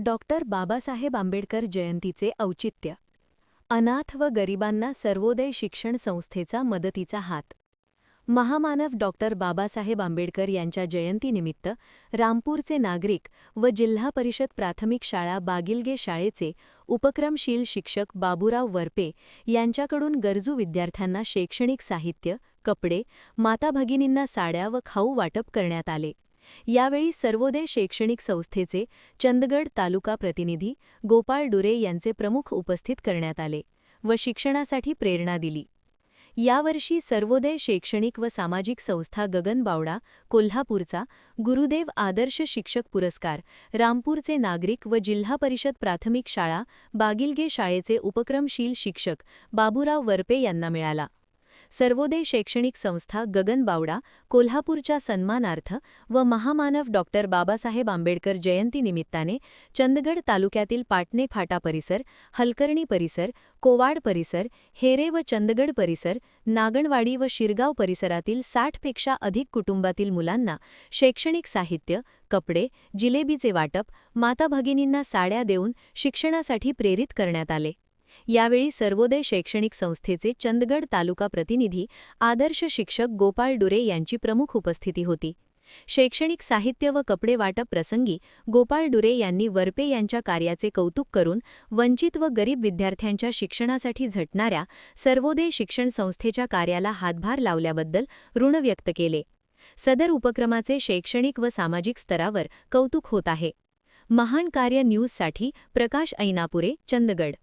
Doctor Babasaheb Ambedkar जयंतीचे औचित्य. अनाथ व गरिबांना सर्वोदय शिक्षण संस्थेचा मदतीचा हात. महामानव डॉक्टर बाबासाहेब आंबेडकर यांच्या जयंतीनिमित्त रामपूरचे नागरिक व जिल्हा परिषद प्राथमिक शाळा बागिलगे शाळेचे उपक्रमशील शिक्षक बाबूराव वरपे यांच्याकडून गरजू विद्यार्थ्यांना शैक्षणिक साहित्य, कपडे, माता भगिनींना साड्या व खाऊ वाटप करण्यात आले. यावेळी सर्वोदय शैक्षणिक संस्थेचे चंदगड तालुका प्रतिनिधी गोपाळ डुरे यांचे प्रमुख उपस्थित करण्यात आले व शिक्षणासाठी प्रेरणा दिली. यावर्षी सर्वोदय शैक्षणिक व सामाजिक संस्था गगनबावडा कोल्हापूरचा गुरुदेव आदर्श शिक्षक पुरस्कार रामपूरचे नागरिक व जिल्हा परिषद प्राथमिक शाळा बागिलगे शाळेचे उपक्रमशील शिक्षक बाबूराव वरपे यांना मिळाला. सर्वोदय शैक्षणिक संस्था गगनबावडा कोल्हापूरच्या सन्मानार्थ व महामानव डॉक्टर बाबासाहेब आंबेडकर जयंतीनिमित्ताने चंदगड तालुक्यातील पाटणे फाटा परिसर, हलकर्णी परिसर, कोवाड परिसर, हेरे व चंदगड परिसर, नागणवाडी व शिरगाव परिसरातील 60 पेक्षा अधिक कुटुंबातील मुलांना शैक्षणिक साहित्य, कपडे, जिलेबीचे वाटप, माता भगिनींना साड्या देऊन शिक्षणासाठी प्रेरित करण्यात आले. यावेळी सर्वोदय शैक्षणिक संस्थेचे चंदगड तालुका प्रतिनिधी आदर्श शिक्षक गोपाळ डुरे यांची प्रमुख उपस्थिती होती. शैक्षणिक साहित्य व कपडे वाटप प्रसंगी गोपाळ डुरे यांनी वरपे यांच्या कार्याचे कौतुक करून वंचित व गरीब विद्यार्थ्यांच्या शिक्षणासाठी झटणाऱ्या सर्वोदय शिक्षण संस्थेच्या कार्याला हातभार लावल्याबद्दल ऋण व्यक्त केले. सदर उपक्रमाचे शैक्षणिक व सामाजिक स्तरावर कौतुक होत आहे. महान कार्य न्यूजसाठी प्रकाश ऐनापुरे, चंदगड.